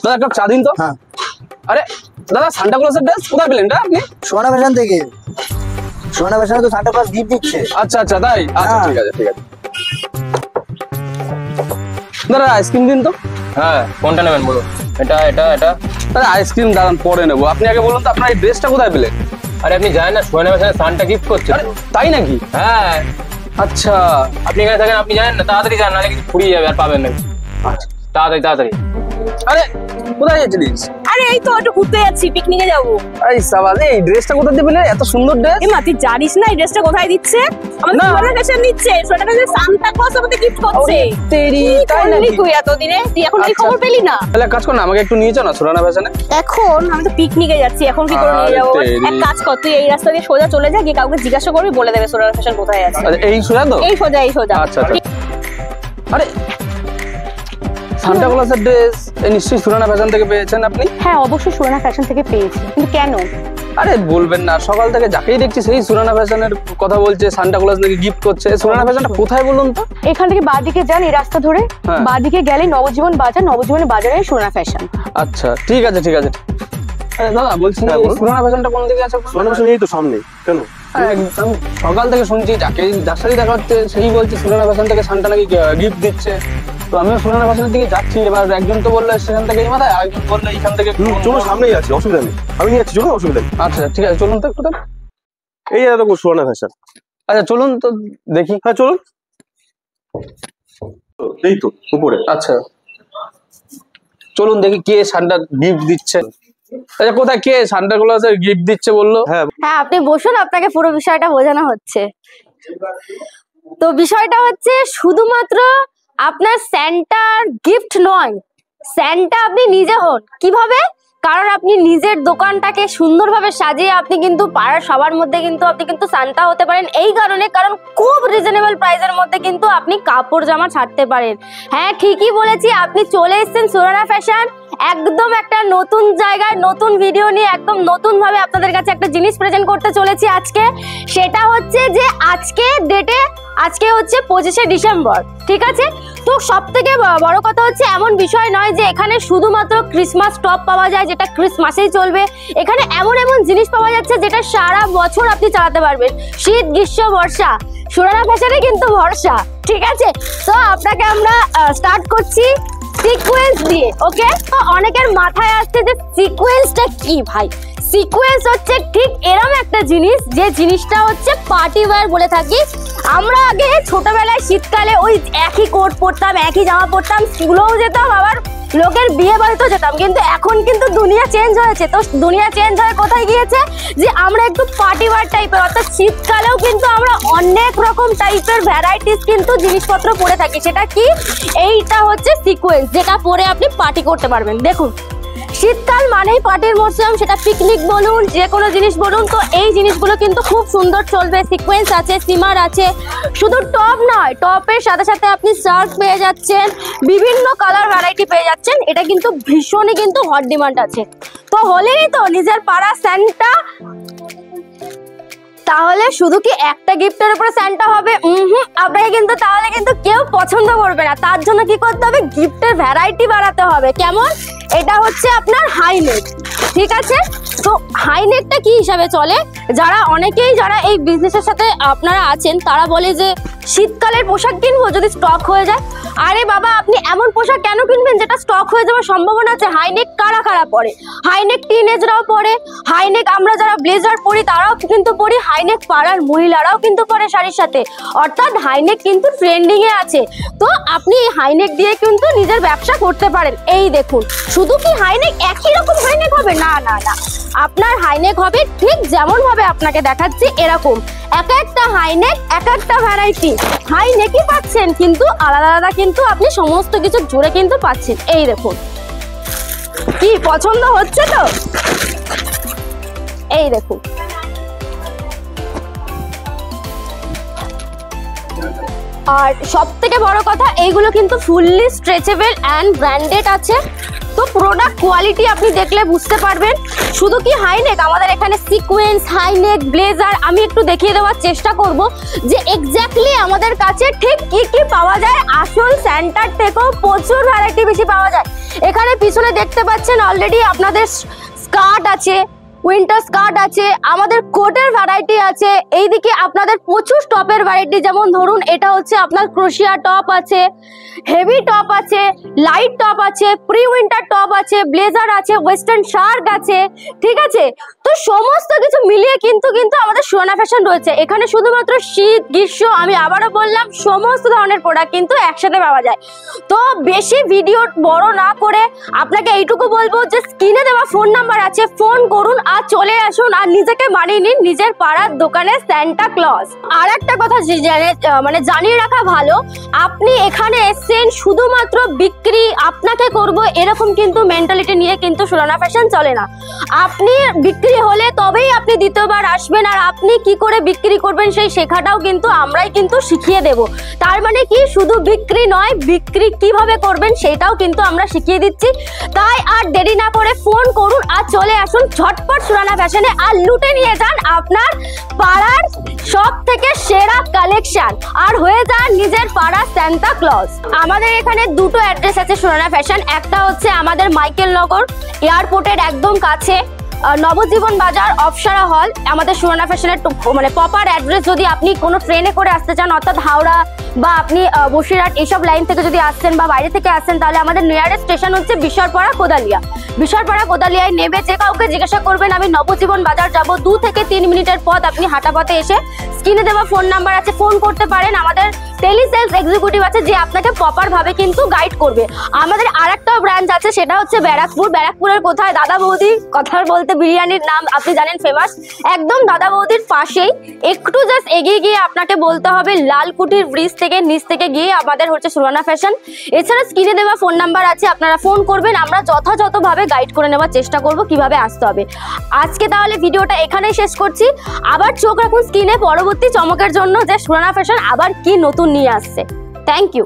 দাদা এক কাপ চা দিন তো। হ্যাঁ। আরে দাদা সান্টা ক্লজের ড্রেস কোথায় পেলেন এটা আপনি? সোনা ফ্যাশন থেকে। সোনা ফ্যাশনে তো সান্টা ক্লজ গিফট দিচ্ছে। আচ্ছা আচ্ছা তাই, আচ্ছা ঠিক আছে ঠিক আছে। দাদা আইসক্রিম দিন তো। হ্যাঁ কোনটা নেবেন বলো? এটা এটা এটা দাদা আইসক্রিম দাঁড়ান পরে নেবো, আপনি আগে বলুন তো আপনার এই ড্রেসটা কোথায় পেলেন? আরে আপনি জানেন না সোনা ফ্যাশনে সানটা গিফট করছে? আরে তাই নাকি? হ্যাঁ আচ্ছা আপনি এখানে থাকেন, আপনি জানেন না, তাড়াতাড়ি যান নাহলে কিছু ফুরিয়ে যাবে আর পাবেন না। আচ্ছা তাড়াতাড়ি তাড়াতাড়ি। আরে কোথায় যাচ্ছিস? আরে এই তো একটু ঘুরতে যাচ্ছি, পিকনিকে যাবো। এই সাবাস, এই ড্রেসটা কোথায় দিবেন? এত সুন্দর ড্রেস। এ মা তুই জানিস না এই ড্রেসটা কোথায় দিচ্ছে? আমাদের না। সোনা ফ্যাশন দিচ্ছে। সোনা ফ্যাশন সান্তা ক্লজ আমাদের গিফট করছে। তেরি কি তাই করলি নাকি? তুই এতদিনে? তুই এখন কি আচ্ছা। খবর পেলি না? তাহলে এক কাজ কর না, আমাকে একটু নিয়ে যাও না সোনা ফ্যাশনে। এখন আমি তো পিকনিকে যাচ্ছি, এখন কি করে নিয়ে আরে যাবো? তেরি। এক কাজ কর, তুই এই রাস্তা দিয়ে সোজা চলে যা, গিয়ে কাউকে জিজ্ঞাসা করবি, বলে দেবে সোনা ফ্যাশন কোথায় আছে। আচ্ছা এই সোজা তো? এই সোজা এই সোজা। আচ্ছা আচ্ছা। আরে সান্টা ক্লজের ড্রেস এই নিশ্চয়ই সুরানা ফ্যাশন থেকে পেয়েছেন আপনি? হ্যাঁ অবশ্যই সোনা ফ্যাশন থেকে পেয়েছি, কিন্তু কেন? আরে বলবেন না, সকাল থেকে যাকেই দেখছি সেই সুরানা ফ্যাশনের কথা বলছে, সান্টা ক্লজ নাকি গিফট করছে। সুরানা ফ্যাশনটা কোথায় বলুন তো? এখান থেকে বাঁদিকে যান, এই রাস্তা ধরে হ্যাঁ। বাঁদিকে গেলে নবজীবন বাজার, নবজীবন বাজারে সোনা ফ্যাশন। আচ্ছা ঠিক আছে ঠিক আছে। আরে দাদা বলছি হ্যাঁ, বলুন। সুরানা ফ্যাশনটা কোন দিকে আছে? সোনা ফ্যাশন এই তো সামনে। কেন? একদম সকাল থেকে শুনছি যার সাথে দেখা হচ্ছে সেই বলছে সুরানা ফ্যাশন থেকে সান্টা নাকি গিফট দিচ্ছে। তো আমিও সুরানা ফ্যাশনের দিকে যাচ্ছি, এবার একজন তো বললো সেখান থেকে এই মাথায়, আরেকজন বললো এইখান থেকে। চলো সামনেই আছে, অসুবিধা নেই, আমি নিয়ে যাচ্ছি, চলো অসুবিধা নেই। আচ্ছা ঠিক আছে চলুন তো একটু তাহলে। এই দেখো সোনা ফ্যাশন। আচ্ছা চলুন তো দেখি। হ্যাঁ চলুন, এই তো উপরে। আচ্ছা চলুন দেখি কে সান্টা গিফট দিচ্ছে। আচ্ছা কোথায় কে সান্টা ক্লজের গিফট দিচ্ছে বললো? হ্যাঁ হ্যাঁ আপনি বসুন, আপনাকে পুরো বিষয়টা বোঝানো হচ্ছে। তো বিষয়টা হচ্ছে শুধুমাত্র আপনার স্যান্টার গিফট নয়, স্যান্টা আপনি নিজে হন। কিভাবে? কারণ আপনি নিজের দোকানটাকে সুন্দরভাবে সাজিয়ে আপনি কিন্তু পাড়ার সবার মধ্যে কিন্তু আপনি কিন্তু সান্টা হতে পারেন। এই কারণে, কারণ খুব রিজনেবল প্রাইসের মধ্যে কিন্তু আপনি কাপড় জামা ছাড়তে পারেন। হ্যাঁ ঠিকই বলেছি, আপনি চলে এসেছেন সুরানা ফ্যাশন, একদম একটা নতুন জায়গায় নতুন ভিডিও নিয়ে একদম নতুন ভাবে আপনাদের কাছে একটা জিনিস প্রেজেন্ট করতে চলেছি আজকে। সেটা হচ্ছে যে আজকে ডেটে, আজকে হচ্ছে 25শে ডিসেম্বর, ঠিক আছে? তো সব থেকে বড় কথা হচ্ছে এমন বিষয় নয় যে এখানে শুধুমাত্র ক্রিসমাস টপ পাওয়া যায় যেটা ক্রিসমাসেই চলবে। এখানে এমন এমন জিনিস পাওয়া যাচ্ছে যেটা সারা বছর আপনি চালাতে পারবেন, শীত গ্রীষ্ম বর্ষা, সুরানা ফ্যাশনে কিন্তু ভরসা, ঠিক আছে? তো আপনাকে আমরা স্টার্ট করছি সিকোয়েন্স দিয়ে। ওকে, তো অনেকের মাথায় আসছে যে সিকোয়েন্সটা কি ভাই? সিকোয়েন্স হচ্ছে ঠিক এরকম একটা জিনিস, যে জিনিসটা হচ্ছে পার্টি ওয়্যার বলে থাকি আমরা। আগে ছোটবেলায় শীতকালে ওই একই কোট পরতাম, একই জামা পরতাম, স্কুলেও যেতাম, আবার লোকের বিয়ে বাড়িতেও যেতাম। কিন্তু এখন কিন্তু দুনিয়া চেঞ্জ হয়েছে। তো দুনিয়া চেঞ্জ হয়ে কোথায় গিয়েছে? যে আমরা একটু পার্টি ওয়্যার টাইপের, অর্থাৎ শীতকালেও কিন্তু আমরা অনেক রকম টাইপের ভ্যারাইটিস কিন্তু জিনিসপত্র পরে থাকি। সেটা কি? এইটা হচ্ছে সিকোয়েন্স, যেটা পরে আপনি পার্টি করতে পারবেন। দেখুন শীতকাল মানেই পার্টির মরশুম, সেটা পিকনিক বলুন, যে কোনো জিনিস বলুন, তো এই জিনিসগুলো কিন্তু খুব সুন্দর চলবে। সিকোয়েন্স আছে, সিমার আছে, শুধু টপ নয়, টপের সাথে সাথে আপনি শার্ট পেয়ে যাচ্ছেন, বিভিন্ন কালার ভ্যারাইটি পেয়ে যাচ্ছেন। এটা কিন্তু ভীষণই কিন্তু হট ডিমান্ড আছে। তো হলেই তো নিজের পাড়া স্যান্টা। তাহলে শুধু কি একটা গিফটের উপরে স্যান্টা হবে? আপনাকে কিন্তু তাহলে কিন্তু কেউ পছন্দ করবে না। তার জন্য কি করতে হবে? গিফটের ভ্যারাইটি বাড়াতে হবে। কেমন? এটা হচ্ছে আপনার হাই নেক, ঠিক আছে? তো হাই নেকটা কি হিসাবে চলে? যারা এই বিজনেসের সাথে আপনারা আছেন তারা বলে যে শীতকালের পোশাক কিনবো, যদি স্টক হয়ে যায়। আরে বাবা, আপনি এমন পোশাক কেন কিনবেন যেটা স্টক হয়ে যাওয়ার সম্ভাবনা আছে? হাইনেক কারা কারা পরে? হাইনেক টিনেজরাও পরে, হাইনেক আমরা যারা ব্লেজার পরি তারাও কিন্তু পরি, হাইনেক পাড়ার মহিলারাও কিন্তু পরে শাড়ির সাথে। অর্থাৎ হাইনেক কিন্তু ট্রেন্ডিং এ আছে। তো আপনি এই হাইনেক দিয়ে কিন্তু নিজের ব্যবসা করতে পারেন। এই দেখুন, শুধু কি হাইনেক একই রকম হাইনেক হবে? না না না, আপনার হাইনেক হবে ঠিক যেমন ভাবে আপনাকে দেখাচ্ছি এরকম। এক একটা হাইনেক এক একটা ভ্যারাইটি। হাইনেকই পাচ্ছেন কিন্তু আলাদা আলাদা, কিন্তু আপনি সমস্ত কিছু জুড়ে কিন্তু পাচ্ছেন। এই দেখুন, কি পছন্দ হচ্ছে তো? এই দেখুন, আর সব থেকে বড় কথা এইগুলো কিন্তু ফুললি স্ট্রেচেবল অ্যান্ড ব্র্যান্ডেড আছে। তো প্রোডাক্ট কোয়ালিটি আপনি দেখলে বুঝতে পারবেন। শুধু কি হাইনেক, আমাদের এখানে সিকোয়েন্স, হাইনেক, ব্লেজার, আমি একটু দেখিয়ে দেওয়ার চেষ্টা করব যে এক্স্যাক্টলি আমাদের কাছে ঠিক কি কি পাওয়া যায়। আসল স্যান্টার থেকেও প্রচুর ভ্যারাইটি বেশি পাওয়া যায়। পিছনে দেখতে পাচ্ছেন অলরেডি আপনাদের স্কার্ট আছে, উইন্টার স্কার্ট আছে, আমাদের কোটের ভ্যারাইটি আছে। এইদিকে আপনাদের প্রচুর টপের ভ্যারাইটি, যেমন ধরুন এটা হচ্ছে আপনার ক্রোশিয়া টপ আছে, হেভি টপ আছে, লাইট টপ আছে, প্রি উইন্টার টপ আছে, ব্লেজার আছে, ওয়েস্টার্ন শার্ট আছে, ঠিক আছে। তো সমস্ত কিছু মিলিয়ে কিন্তু আমাদের সুহানা ফ্যাশন রয়েছে। এখানে শুধুমাত্র শীত, গ্রীষ্ম, আমি আবারও বললাম, সমস্ত ধরনের প্রোডাক্ট কিন্তু একসাথে পাওয়া যায়। তো বেশি ভিডিও বড় না করে আপনাকে এইটুকু বলবো যে স্ক্রিনে দেওয়া ফোন নাম্বার আছে, ফোন করুন আর চলে আসুন আর নিজেকে মানিয়ে নিন নিজের পাড়ার দোকানে সান্টা ক্লজ। আর একটা কথা মানে জানিয়ে রাখা ভালো, আপনি এখানে এসেছেন শুধুমাত্র বিক্রি আপনাকে করব এরকম কিন্তু মেন্টালিটি নিয়ে কিন্তু সুহানা ফ্যাশন চলে না। আপনি বিক্রি হলে তবেই আপনি দ্বিতীয়বার আসবেন, আর আপনি কি করে বিক্রি করবেন সেই শেখাটাও কিন্তু আমরাই কিন্তু শিখিয়ে দেব। তার মানে কি শুধু বিক্রি নয়, বিক্রি কিভাবে করবেন সেটাও কিন্তু আমরা শিখিয়ে দিচ্ছি। তাই আর দেরি না করে ফোন করুন আর চলে আসুন ঝটপট সুহানা ফ্যাশনে আর লুটে নিয়ে যান আপনার পাড়ার সব থেকে সেরা কালেকশন আর হয়ে যান নিজের পাড়ার সান্টা ক্লজ। আমাদের এখানে দুটো অ্যাড্রেস আছে সুহানা ফ্যাশন। একটা হচ্ছে আমাদের মাইকেল নগর এয়ারপোর্টের একদম কাছে, নবজীবন বাজার, অপসারা হল আমাদের সুহানা ফ্যাশনের মানে প্রপার অ্যাড্রেস। যদি আপনি কোনো ট্রেনে করে আসতে চান, অর্থাৎ হাওড়া বা আপনি বসিরহাট এইসব লাইন থেকে যদি আসছেন বা বাইরে থেকে আসছেন, তাহলে আমাদের নিয়ারেস্ট স্টেশন হচ্ছে বিশরপাড়া কোদালিয়া। বিশরপাড়া কোদালিয়ায় নেমে যে কাউকে জিজ্ঞাসা করবেন আমি নবজীবন বাজার যাব, 2 থেকে 3 মিনিটের পথ আপনি হাঁটা পথে এসে স্ক্রিনে দেওয়া ফোন নাম্বার আছে, ফোন করতে পারেন। আমাদের টেলিসেলস এক্সিকিউটিভ আছে যে আপনাকে প্রপার ভাবে কিন্তু গাইড করবে। আমাদের আরেকটা ব্রাঞ্চ আছে, সেটা হচ্ছে ব্যারাকপুর। ব্যারাকপুরের কোথায়? দাদা বৌদি কথা বলতে বিরিয়ানির নাম আপনি জানেন ফেমাস, একদম দাদা বৌদির পাশেই। একটু জাস্ট এগিয়ে গিয়ে আপনাকে বলতে হবে লালকুটির ব্রিজ থেকে নিচ থেকে গিয়ে আমাদের হচ্ছে সুহানা ফ্যাশন। এছাড়া স্ক্রিনে দেওয়া ফোন নাম্বার আছে, আপনারা ফোন করবেন, আমরা যথাযথভাবে গাইড করে নেওয়ার চেষ্টা করব কিভাবে আসতে হবে। আজকে তাহলে ভিডিওটা এখানেই শেষ করছি। আবার চোখ রাখুন স্ক্রিনে পরবর্তী চমকের জন্য যে সুহানা ফ্যাশন আবার কি নতুন নিয়ে আসছে। Thank you.